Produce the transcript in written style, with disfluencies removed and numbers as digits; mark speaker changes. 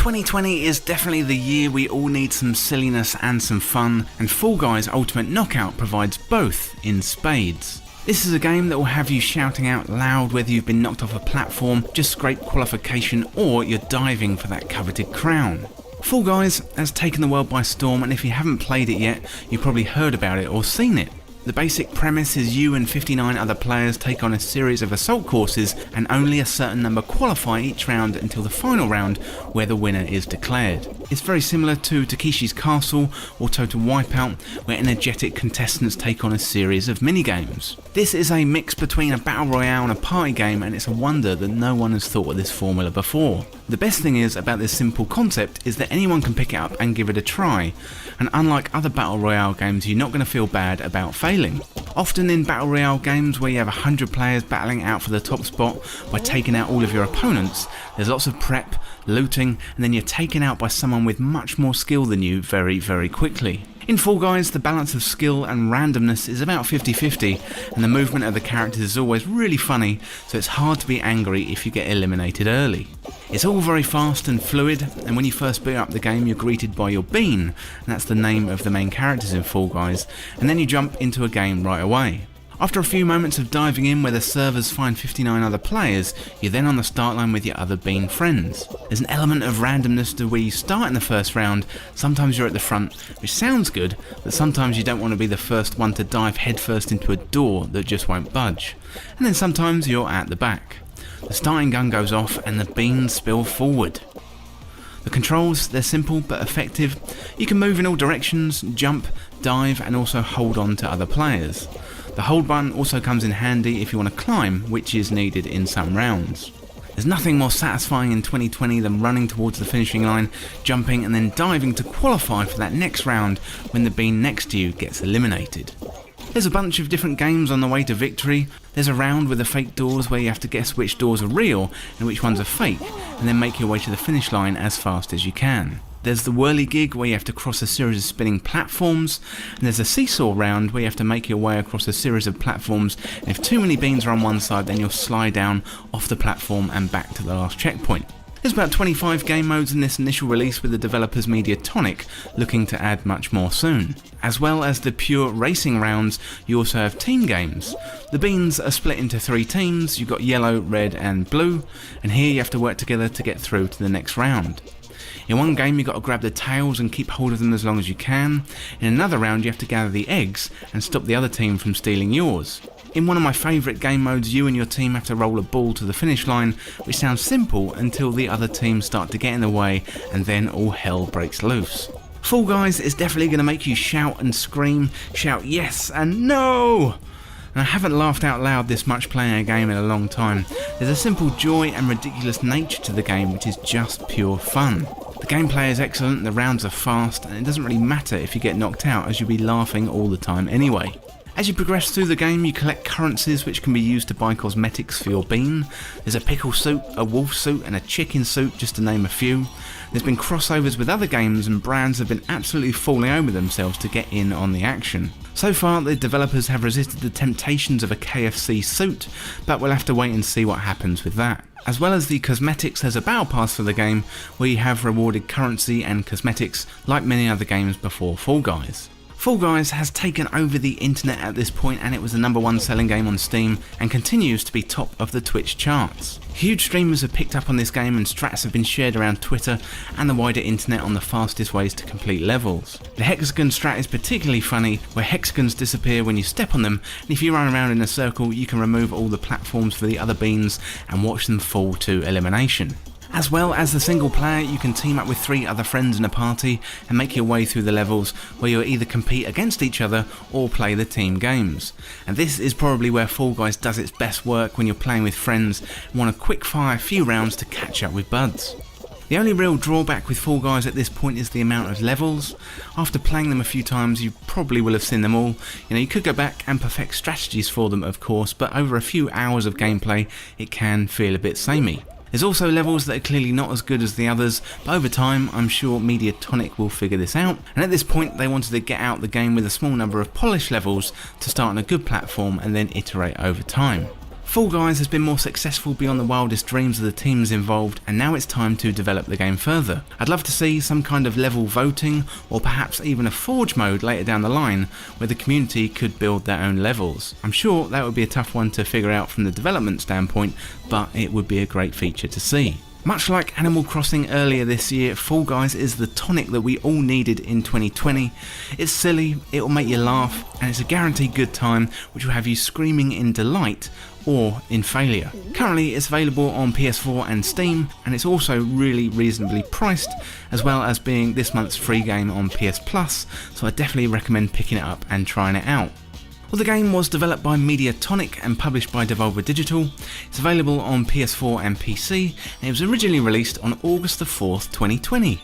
Speaker 1: 2020 is definitely the year we all need some silliness and some fun, and Fall Guys Ultimate Knockout provides both in spades. This is a game that will have you shouting out loud whether you've been knocked off a platform, just scraped qualification, or you're diving for that coveted crown. Fall Guys has taken the world by storm, and if you haven't played it yet, you've probably heard about it or seen it. The basic premise is you and 59 other players take on a series of assault courses, and only a certain number qualify each round until the final round where the winner is declared. It's very similar to Takeshi's Castle or Total Wipeout, where energetic contestants take on a series of minigames. This is a mix between a battle royale and a party game, and it's a wonder that no one has thought of this formula before. The best thing is about this simple concept is that anyone can pick it up and give it a try, and unlike other battle royale games, you're not going to feel bad about failing. Often in battle royale games where you have 100 players battling out for the top spot by taking out all of your opponents, there's lots of prep, looting, and then you're taken out by someone with much more skill than you very, very quickly. In Fall Guys, the balance of skill and randomness is about 50-50, and the movement of the characters is always really funny, so it's hard to be angry if you get eliminated early. It's all very fast and fluid, and when you first boot up the game you're greeted by your bean, and that's the name of the main characters in Fall Guys, and then you jump into a game right away. After a few moments of diving in where the servers find 59 other players, you're then on the start line with your other bean friends. There's an element of randomness to where you start in the first round. Sometimes you're at the front, which sounds good, but sometimes you don't want to be the first one to dive headfirst into a door that just won't budge. And then sometimes you're at the back. The starting gun goes off and the beans spill forward. The controls, they're simple but effective. You can move in all directions, jump, dive, and also hold on to other players. The hold button also comes in handy if you want to climb, which is needed in some rounds. There's nothing more satisfying in 2020 than running towards the finishing line, jumping and then diving to qualify for that next round when the bean next to you gets eliminated. There's a bunch of different games on the way to victory. There's a round with the fake doors where you have to guess which doors are real and which ones are fake, and then make your way to the finish line as fast as you can. There's the whirligig where you have to cross a series of spinning platforms, and there's a seesaw round where you have to make your way across a series of platforms, and if too many beans are on one side then you'll slide down off the platform and back to the last checkpoint. There's about 25 game modes in this initial release, with the developers Mediatonic looking to add much more soon. As well as the pure racing rounds, you also have team games. The beans are split into 3 teams. You've got yellow, red and blue, and here you have to work together to get through to the next round. In one game you've got to grab the tails and keep hold of them as long as you can. In another round you have to gather the eggs and stop the other team from stealing yours. In one of my favourite game modes, you and your team have to roll a ball to the finish line, which sounds simple until the other teams start to get in the way, and then all hell breaks loose. Fall Guys is definitely going to make you shout and scream, shout yes and no! And I haven't laughed out loud this much playing a game in a long time. There's a simple joy and ridiculous nature to the game which is just pure fun. The gameplay is excellent, the rounds are fast, and it doesn't really matter if you get knocked out as you'll be laughing all the time anyway. As you progress through the game you collect currencies which can be used to buy cosmetics for your bean. There's a pickle suit, a wolf suit and a chicken suit, just to name a few. There's been crossovers with other games and brands have been absolutely falling over themselves to get in on the action. So far the developers have resisted the temptations of a KFC suit, but we'll have to wait and see what happens with that. As well as the cosmetics, there's a battle pass for the game where you have rewarded currency and cosmetics like many other games before Fall Guys. Fall Guys has taken over the internet at this point, and it was the #1 selling game on Steam and continues to be top of the Twitch charts. Huge streamers have picked up on this game and strats have been shared around Twitter and the wider internet on the fastest ways to complete levels. The hexagon strat is particularly funny, where hexagons disappear when you step on them, and if you run around in a circle you can remove all the platforms for the other beans and watch them fall to elimination. As well as the single player, you can team up with 3 other friends in a party and make your way through the levels where you'll either compete against each other or play the team games. And this is probably where Fall Guys does its best work, when you're playing with friends and want a quick fire few rounds to catch up with buds. The only real drawback with Fall Guys at this point is the amount of levels. After playing them a few times you probably will have seen them all. You could go back and perfect strategies for them of course, but over a few hours of gameplay it can feel a bit samey. There's also levels that are clearly not as good as the others, but over time I'm sure Mediatonic will figure this out, and at this point they wanted to get out the game with a small number of polished levels to start on a good platform and then iterate over time. Fall Guys has been more successful beyond the wildest dreams of the teams involved, and now it's time to develop the game further. I'd love to see some kind of level voting, or perhaps even a forge mode later down the line, where the community could build their own levels. I'm sure that would be a tough one to figure out from the development standpoint, but it would be a great feature to see. Much like Animal Crossing earlier this year, Fall Guys is the tonic that we all needed in 2020. It's silly, it will make you laugh, and it's a guaranteed good time which will have you screaming in delight or in failure. Currently it's available on PS4 and Steam, and it's also really reasonably priced, as well as being this month's free game on PS Plus, so I definitely recommend picking it up and trying it out. Well, the game was developed by Mediatonic and published by Devolver Digital. It's available on PS4 and PC, and it was originally released on August the 4th, 2020.